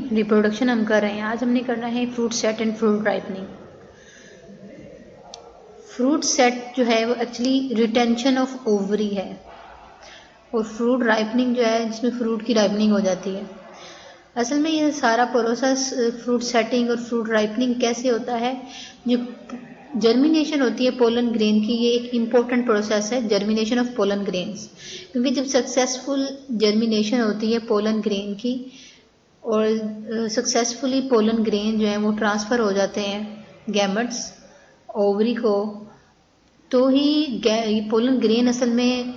Reproduction हम कर रहे हैं। आज हमने करना है fruit set and fruit ripening. Fruit set जो है वो एक्चुअली रिटेंशन ऑफ ओवरी है और फ्रूट राइपनिंग जो है जिसमें फ्रूट की राइपनिंग हो जाती है। असल में ये सारा प्रोसेस फ्रूट सेटिंग और फ्रूट राइपनिंग कैसे होता है, जो जर्मिनेशन होती है पोलन ग्रेन की, ये एक इम्पोर्टेंट प्रोसेस है, जर्मिनेशन ऑफ पोलन ग्रेन्स। क्योंकि जब सक्सेसफुल जर्मिनेशन होती है पोलन ग्रेन की और सक्सेसफुली पोलन ग्रेन जो है वो ट्रांसफ़र हो जाते हैं गैमेट्स ओवरी को, तो ही पोलन ग्रेन असल में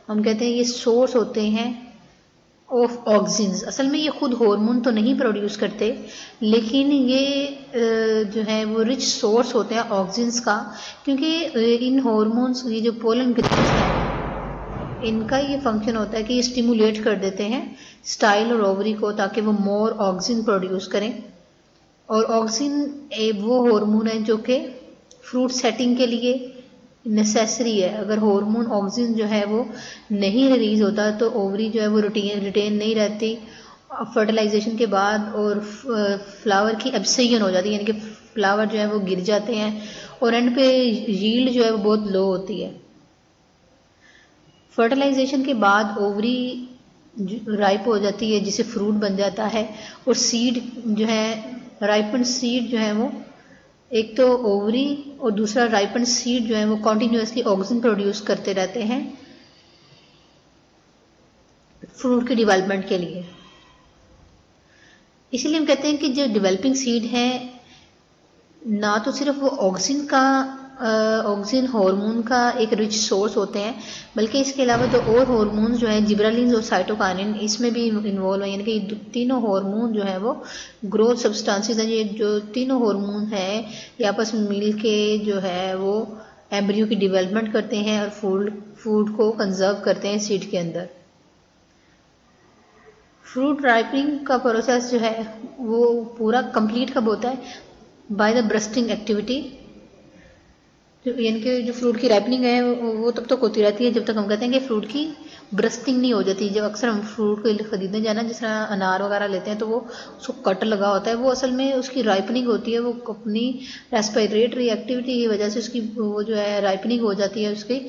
हम कहते हैं ये सोर्स होते हैं ऑफ ऑक्सिन्स। असल में ये खुद हार्मोन तो नहीं प्रोड्यूस करते, लेकिन ये जो है वो रिच सोर्स होते हैं ऑक्सिन्स का। क्योंकि इन हार्मोन्स, ये जो पोलन ग्रेन्स हैं, इनका ये फंक्शन होता है कि ये स्टिमुलेट कर देते हैं स्टाइल और ओवरी को, ताकि वो मोर ऑक्सिन प्रोड्यूस करें। और ऑक्सिन वो हार्मोन है जो कि फ्रूट सेटिंग के लिए नेसेसरी है। अगर हार्मोन ऑक्सिन जो है वो नहीं रिलीज होता तो ओवरी जो है वो रिटेन नहीं रहती फर्टिलाइजेशन के बाद, और फ्लावर की एब्सेशन हो जाती है, यानी कि फ्लावर जो है वो गिर जाते हैं और एंड पे यील्ड जो है वो बहुत लो होती है। फर्टिलाइजेशन के बाद ओवरी राइप हो जाती है जिसे फ्रूट बन जाता है, और सीड जो है राइपन सीड जो है वो एक तो ओवरी और दूसरा राइपन सीड जो है वो कॉन्टिन्यूसली ऑक्सिन प्रोड्यूस करते रहते हैं फ्रूट के डेवलपमेंट के लिए। इसीलिए हम कहते हैं कि जो डेवलपिंग सीड है ना तो सिर्फ वो ऑक्सिन हार्मोन का एक रिच सोर्स होते हैं, बल्कि इसके अलावा तो और हार्मोन्स जो हैं जिब्रालिन और साइटोकाइनिन इसमें भी इन्वॉल्व हैं। यानी कि तीनों हार्मोन जो है वो ग्रोथ सब्सटेंसेस हैं। ये जो तीनों हार्मोन हैं ये आपस में मिल के जो है वो एम्ब्रियो की डेवलपमेंट करते हैं और फूड को कंजर्व करते हैं सीड के अंदर। फ्रूट राइपनिंग का प्रोसेस जो है वो पूरा कंप्लीट कब होता है? By the bursting activity. यानी कि जो फ्रूट की राइपनिंग है वो तब तक होती रहती है जब तक हम कहते हैं कि फ्रूट की ब्रस्टिंग नहीं हो जाती। जब अक्सर हम फ्रूट को खरीदने जाना, जिस तरह अनार वगैरह लेते हैं तो वो उसको कट लगा होता है, वो असल में उसकी राइपनिंग होती है। वो अपनी रेस्पिरेटरी एक्टिविटी की वजह से उसकी वो जो है राइपनिंग हो जाती है उसकी।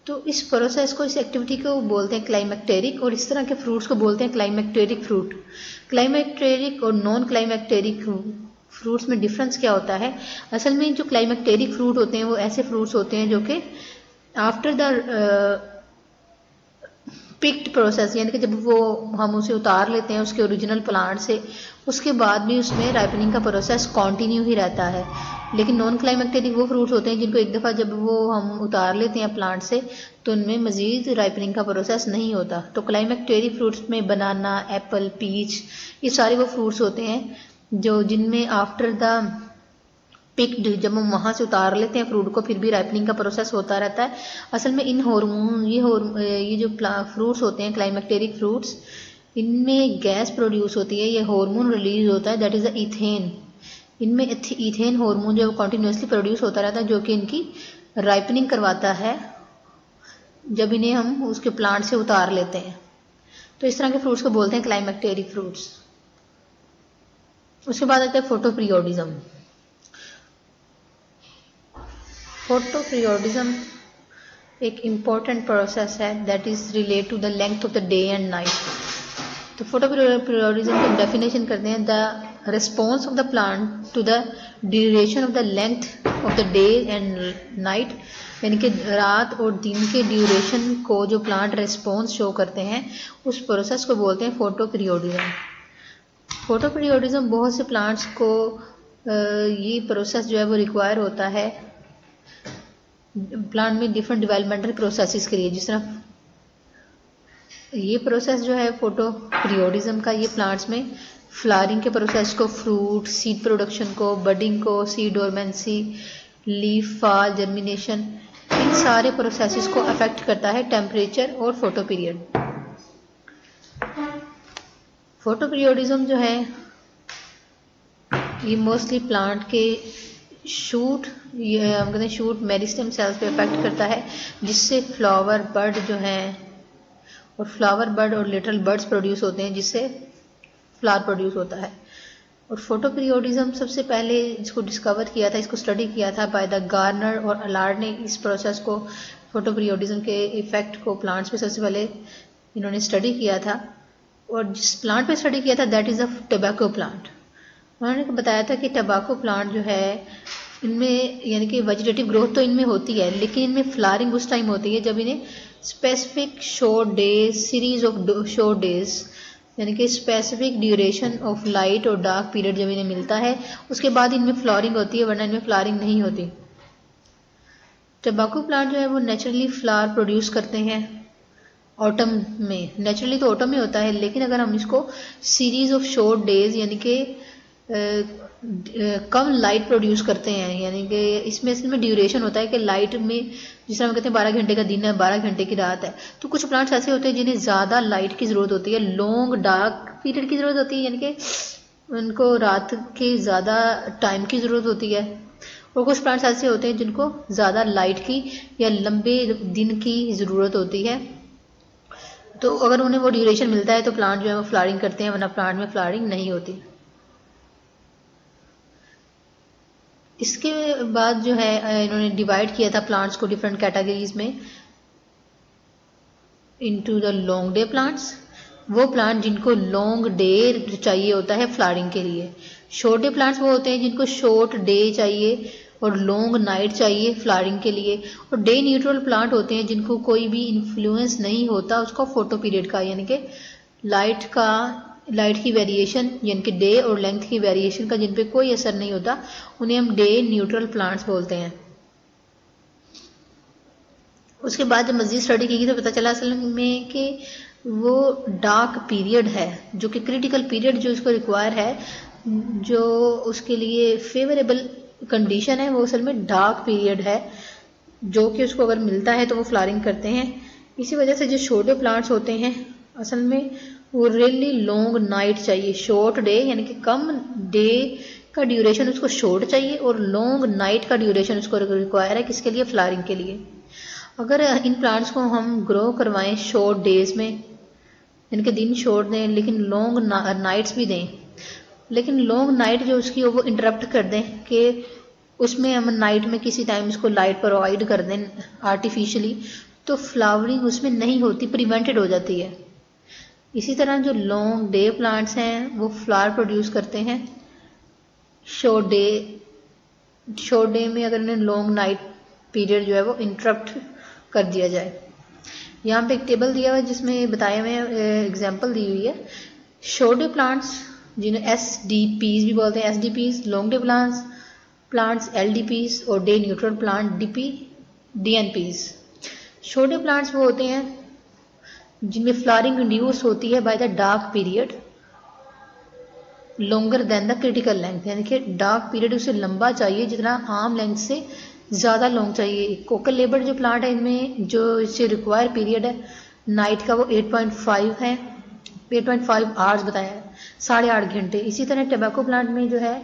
तो इस प्रोसेस को, इस एक्टिविटी को बोलते हैं क्लाइमेक्टेरिक, और इस तरह के फ्रूट्स को बोलते हैं क्लाइमेक्टेरिक फ्रूट। क्लाइमेक्टेरिक और नॉन क्लाइमेक्टेरिक फ्रूट्स में डिफरेंस क्या होता है? असल में जो क्लाइमेक्टेरिक फ्रूट होते हैं वो ऐसे फ्रूट्स होते हैं जो कि आफ्टर द पिक्ड प्रोसेस, यानी कि जब वो हम उसे उतार लेते हैं उसके ओरिजिनल प्लांट से, उसके बाद भी उसमें राइपनिंग का प्रोसेस कंटिन्यू ही रहता है। लेकिन नॉन क्लाइमेक्टेरिक वो फ्रूट्स होते हैं जिनको एक दफ़ा जब वो हम उतार लेते हैं प्लांट से तो उनमें मज़ीद राइपनिंग का प्रोसेस नहीं होता। तो क्लाइमेक्टेरिक फ्रूट्स में बनाना, एप्पल, पीच, ये सारे वो फ्रूट्स होते हैं जो जिनमें आफ्टर द पिक्ड, जब हम वहाँ से उतार लेते हैं फ्रूट को, फिर भी राइपनिंग का प्रोसेस होता रहता है। असल में इन हार्मोन ये जो फ्रूट्स होते हैं क्लाइमेक्टेरिक फ्रूट्स, इनमें गैस प्रोड्यूस होती है, ये हार्मोन रिलीज होता है, दैट इज़ द इथेन। इनमें इथेन हार्मोन जो कंटिन्यूसली प्रोड्यूस होता रहता है, जो कि इनकी राइपनिंग करवाता है जब इन्हें हम उसके प्लांट से उतार लेते हैं। तो इस तरह के फ्रूट्स को बोलते हैं क्लाइमेक्टेरिक फ्रूट्स। उसके बाद आता है फोटोपीरियोडिज्म। फोटोपीरियोडिज्म एक इम्पॉर्टेंट प्रोसेस है that is relate to the length of the day and night. तो फोटोपीरियोडिज्म की डेफिनेशन करते हैं the response of the plant to the duration of the length of the day and night, यानी कि रात और दिन के ड्यूरेशन को जो प्लांट रिस्पॉन्स शो करते हैं उस प्रोसेस को बोलते हैं फोटोपीरियोडिज्म। फोटोपीरियोडिज्म बहुत से प्लांट्स को ये प्रोसेस जो है वो रिक्वायर होता है प्लांट में डिफरेंट डेवलपमेंटल प्रोसेसेस के लिए। जिस तरह ये प्रोसेस जो है फोटोपीरियोडिज्म का, ये प्लांट्स में फ्लावरिंग के प्रोसेस को, फ्रूट, सीड प्रोडक्शन को, बडिंग को, seed dormancy, leaf fall, germination, इन सारे प्रोसेसेस को अफेक्ट करता है टेम्परेचर और फोटो पीरियड। फोटोपीरियोडिज्म जो है ये मोस्टली प्लांट के शूट, ये हम कहते हैं शूट मेरिस्टेम सेल्स पे अफेक्ट करता है, जिससे फ्लावर बड जो है और फ्लावर बड और लिटिल बर्ड्स प्रोड्यूस होते हैं, जिससे फ्लावर प्रोड्यूस होता है। और फोटो पीरियोडिज्म सबसे पहले इसको डिस्कवर किया था, इसको स्टडी किया था बाय द गार्नर और अलार्ड ने। इस प्रोसेस को, फोटो पीरियोडिज्म के इफेक्ट को प्लांट्स पे सबसे पहले इन्होंने स्टडी किया था। और जिस प्लांट पे स्टडी किया था that is a tobacco plant. उन्होंने बताया था कि टोबैको प्लांट जो है इनमें यानी कि वेजिटेटिव ग्रोथ तो इनमें होती है, लेकिन इनमें फ्लावरिंग उस टाइम होती है जब इन्हें specific short days, series of short days, यानी कि स्पेसिफिक ड्यूरेशन ऑफ लाइट और डार्क पीरियड जब इन्हें मिलता है, उसके बाद इनमें फ्लावरिंग होती है, वरना इनमें फ्लावरिंग नहीं होती। टोबैको प्लांट जो है वो नेचुरली फ्लावर प्रोड्यूस करते हैं ऑटम में। नेचुरली तो ऑटम में होता है, लेकिन अगर हम इसको सीरीज ऑफ शॉर्ट डेज यानी कि कम लाइट प्रोड्यूस करते हैं, यानी कि इसमें असल में ड्यूरेशन होता है कि लाइट में, जिस तरह हम कहते हैं 12 घंटे का दिन है, 12 घंटे की रात है, तो कुछ प्लांट्स ऐसे होते हैं जिन्हें ज़्यादा लाइट की ज़रूरत होती है, लॉन्ग डार्क पीरियड की ज़रूरत होती है, यानी कि उनको रात के ज़्यादा टाइम की ज़रूरत होती है। और कुछ प्लांट्स ऐसे होते हैं जिनको ज़्यादा लाइट की या लंबे दिन की ज़रूरत होती है। तो अगर उन्हें वो ड्यूरेशन मिलता है तो प्लांट जो है वो फ्लावरिंग करते हैं, वरना प्लांट में फ्लावरिंग नहीं होती। इसके बाद जो है इन्होंने डिवाइड किया था प्लांट्स को डिफरेंट कैटेगरीज में into the long day plants, वो प्लांट जिनको लॉन्ग डे चाहिए होता है फ्लावरिंग के लिए। शॉर्ट डे प्लांट्स वो होते हैं जिनको शॉर्ट डे चाहिए और लॉन्ग नाइट चाहिए फ्लावरिंग के लिए। और डे न्यूट्रल प्लांट होते हैं जिनको कोई भी इन्फ्लुएंस नहीं होता उसका फोटो पीरियड का, यानी कि लाइट की वेरिएशन यानी कि डे और लेंथ की वेरिएशन का जिन पे कोई असर नहीं होता, उन्हें हम डे न्यूट्रल प्लांट्स बोलते हैं। उसके बाद जब मजीद स्टडी की तो पता चला असल में कि वो डार्क पीरियड है, जो कि क्रिटिकल पीरियड जो इसको रिक्वायर है, जो उसके लिए फेवरेबल कंडीशन है, वो असल में डार्क पीरियड है, जो कि उसको अगर मिलता है तो वो फ्लावरिंग करते हैं। इसी वजह से जो छोटे प्लांट्स होते हैं असल में वो रियली लॉन्ग नाइट चाहिए, शॉर्ट डे यानी कि कम डे का ड्यूरेशन उसको शॉर्ट चाहिए और लॉन्ग नाइट का ड्यूरेशन उसको रिक्वायर है, किसके लिए, फ्लावरिंग के लिए। अगर इन प्लांट्स को हम ग्रो करवाएं शॉर्ट डेज में, इनके दिन शॉर्ट दें लेकिन लॉन्ग नाइट्स भी दें, लेकिन लॉन्ग नाइट जो उसकी वो इंटरप्ट कर दें कि उसमें हम नाइट में किसी टाइम उसको लाइट प्रोवाइड कर दें आर्टिफिशियली, तो फ्लावरिंग उसमें नहीं होती, प्रिवेंटेड हो जाती है। इसी तरह जो लॉन्ग डे प्लांट्स हैं वो फ्लावर प्रोड्यूस करते हैं शॉर्ट डे में, अगर इन्हें लॉन्ग नाइट पीरियड जो है वो इंटरप्ट कर दिया जाए। यहाँ पे एक टेबल दिया हुआ है जिसमें बताए हुए एग्जांपल दी हुई है। शॉर्ट डे प्लांट्स जिन्हें एसडीपीज भी बोलते हैं, SDPs, long day plants LDPs और day neutral plant DNPs. Short day plants वो होते हैं जिनमें फ्लावरिंग इंड्यूस होती है by the dark period longer than the critical length, यानी कि डार्क पीरियड उसे लंबा चाहिए जितना आम लेंथ से ज़्यादा लॉन्ग चाहिए। कोकल लेबर जो प्लांट है इनमें जो इससे रिक्वायर पीरियड है नाइट का वो 8.5 है, 8.5 आवर्स बताया है, 8.5 घंटे। इसी तरह टोबैको प्लांट में जो है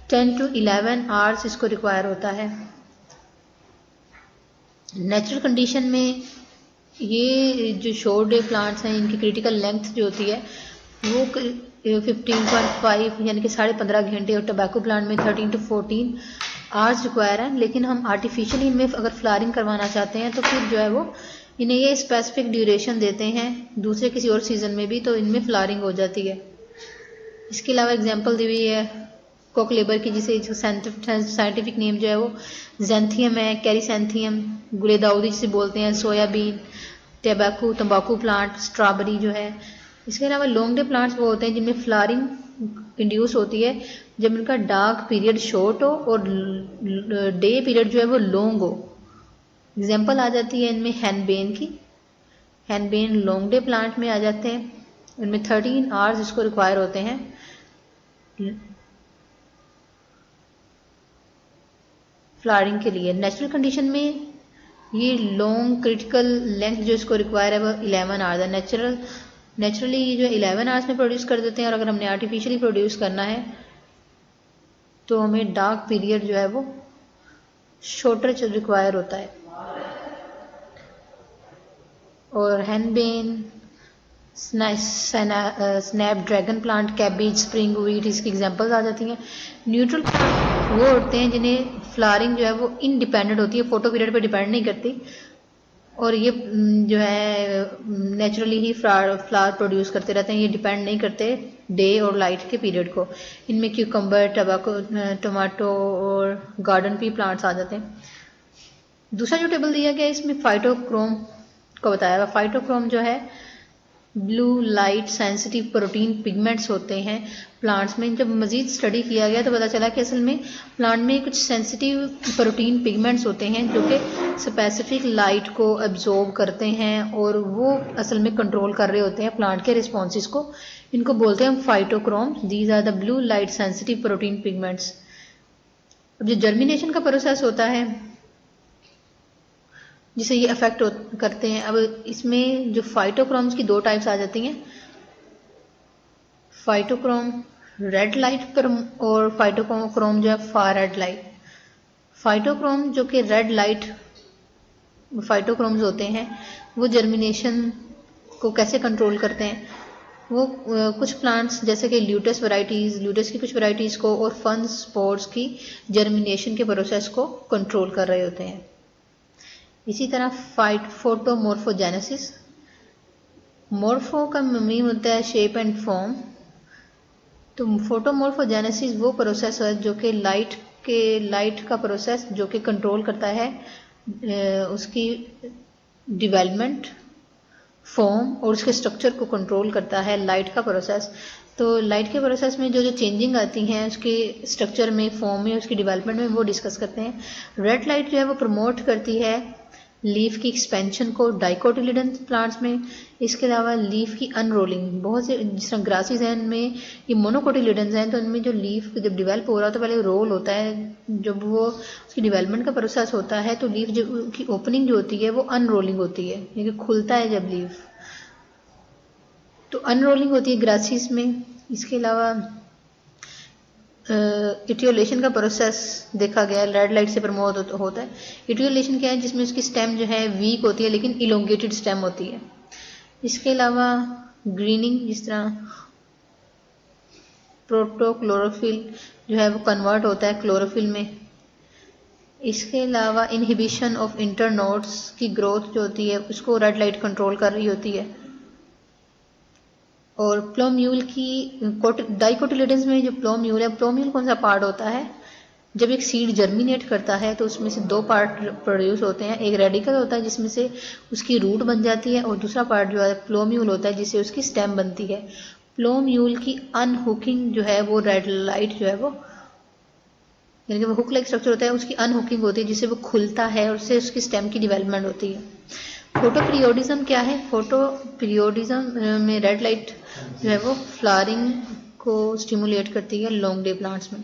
10 to 11 आवर्स इसको रिक्वायर होता है। नेचुरल कंडीशन में ये जो शॉर्ट डे प्लांट्स हैं इनकी क्रिटिकल लेंथ जो होती है वो 15.5 यानी कि 15.5 घंटे, और टोबैको प्लांट में 13 to 14 आवर्स रिक्वायर है। लेकिन हम आर्टिफिशियली इनमें अगर फ्लावरिंग करवाना चाहते हैं तो फिर जो है वो इन्हें ये स्पेसिफिक ड्यूरेशन देते हैं दूसरे किसी और सीजन में भी, तो इनमें फ्लावरिंग हो जाती है। इसके अलावा एग्जांपल दी हुई है कोक लेबर की, जिसे साइंटिफिक नेम जो है वो जेंथियम है, कैरिसेंथियम, गुलेदाउदी जिसे बोलते हैं, सोयाबीन, टोबैको, तंबाकू प्लांट, स्ट्रॉबेरी जो है। इसके अलावा लॉन्ग डे प्लांट्स वो होते हैं जिनमें फ्लावरिंग इंड्यूस होती है जब इनका डार्क पीरियड शॉर्ट हो और डे पीरियड जो है वो लॉन्ग हो। एग्जांपल आ जाती है इनमें हैनबेन की। हैनबेन लॉन्ग डे प्लांट में आ जाते हैं, इनमें 13 आवर्स इसको रिक्वायर होते हैं फ्लावरिंग के लिए। नेचुरल कंडीशन में ये लॉन्ग क्रिटिकल लेंथ जो इसको रिक्वायर है वो 11 आवर्स है। नेचुरली ये जो 11 आवर्स में प्रोड्यूस कर देते हैं, और अगर हमने आर्टिफिशियली प्रोड्यूस करना है तो हमें डार्क पीरियड जो है वो शॉर्टर रिक्वायर होता है। और henbane, snapdragon plant, cabbage, spring wheat इसकी एग्जांपल्स आ जाती हैं। न्यूट्रल प्लांट वो होते हैं जिन्हें फ्लावरिंग जो है वो इंडिपेंडेंट होती है, फोटो पीरियड पे डिपेंड नहीं करती, और ये जो है नेचुरली ही फ्लावर प्रोड्यूस करते रहते हैं, ये डिपेंड नहीं करते डे और लाइट के पीरियड को। इनमें क्यूकम्बर, टमाटो और गार्डन पी प्लांट्स आ जाते हैं। दूसरा जो टेबल दिया गया है इसमें फाइटोक्रोम को बताया हुआ। फाइटोक्रोम जो है blue light sensitive protein pigments होते हैं प्लांट्स में। जब मजीद स्टडी किया गया तो पता चला कि असल में प्लांट में कुछ सेंसिटिव प्रोटीन पिगमेंट्स होते हैं जो कि स्पेसिफिक लाइट को एब्जॉर्ब करते हैं और वो असल में कंट्रोल कर रहे होते हैं प्लांट के रिस्पॉन्सेज को। इनको बोलते हैं हम phytochrome. These are the blue light sensitive protein pigments. अब जो जर्मिनेशन का प्रोसेस होता है जिसे ये अफेक्ट करते हैं, अब इसमें जो फाइटोक्रोम्स की दो टाइप्स आ जाती हैं, फाइटोक्रोम रेड लाइट और फाइटोक्रोम जो है फार रेड लाइट। फाइटोक्रोम जो कि रेड लाइट फाइटोक्रोम्स होते हैं वो जर्मिनेशन को कैसे कंट्रोल करते हैं, वो कुछ प्लांट्स जैसे कि ल्यूटस की कुछ वैरायटीज़ को और फन स्पोर्ट्स की जर्मिनेशन के प्रोसेस को कंट्रोल कर रहे होते हैं। इसी तरह फोटोमॉर्फोजेनेसिस। मॉर्फो का मीन होता है शेप एंड फॉर्म, तो फोटोमॉर्फोजेनेसिस वो प्रोसेस है जो कि लाइट का प्रोसेस जो कि कंट्रोल करता है उसकी डिवेलपमेंट, फॉर्म और उसके स्ट्रक्चर को कंट्रोल करता है लाइट का प्रोसेस। तो लाइट के प्रोसेस में जो चेंजिंग आती हैं उसके स्ट्रक्चर में, फॉर्म में, उसकी डेवलपमेंट में, वो डिस्कस करते हैं। रेड लाइट जो है वो प्रमोट करती है लीफ की एक्सपेंशन को डाइकोटिलिडन्स प्लांट्स में। इसके अलावा लीफ की अनरोलिंग, बहुत से जिस तरह ग्रासेस हैं इनमें ये मोनोकोटिलिडन्स हैं, तो इनमें जो लीफ जब डेवलप हो रहा है तो पहले रोल होता है, जब वो उसकी डेवलपमेंट का प्रोसेस होता है तो लीफ जो की ओपनिंग जो होती है वो अनरोलिंग होती है, यानी खुलता है जब लीफ, तो अनरोलिंग होती है ग्रासेस में। इसके अलावा इटियोलेशन का प्रोसेस देखा गया रेड लाइट से प्रमोट होता है। इटियोलेशन क्या है, जिसमें उसकी स्टेम जो है वीक होती है लेकिन इलोंगेटेड स्टेम होती है। इसके अलावा ग्रीनिंग, जिस तरह प्रोटोक्लोरोफिल जो है वो कन्वर्ट होता है क्लोरोफिल में। इसके अलावा इनहिबिशन ऑफ इंटरनोड्स की ग्रोथ जो होती है उसको रेड लाइट कंट्रोल कर रही होती है। और प्लोम्यूल की डाइकोटिलिडन्स में जो प्लोम्यूल है, प्लोम्यूल कौन सा पार्ट होता है, जब एक सीड जर्मिनेट करता है तो उसमें से दो पार्ट प्रोड्यूस होते हैं, एक रेडिकल होता है जिसमें से उसकी रूट बन जाती है और दूसरा पार्ट जो है प्लोम्यूल होता है जिससे उसकी स्टेम बनती है। प्लोम्यूल की अनहुकिंग जो है वो रेड लाइट जो है वो, यानी कि वो हुक लाइक स्ट्रक्चर होता है, उसकी अनहुकिंग होती है जिससे वो खुलता है और उससे उसकी स्टेम की डेवलपमेंट होती है। फोटो पीरियोडिज्म क्या है, फोटो पीरियोडिज्म में रेड लाइट जो है वो फ्लावरिंग को स्टिमुलेट करती है लॉन्ग डे प्लांट्स में।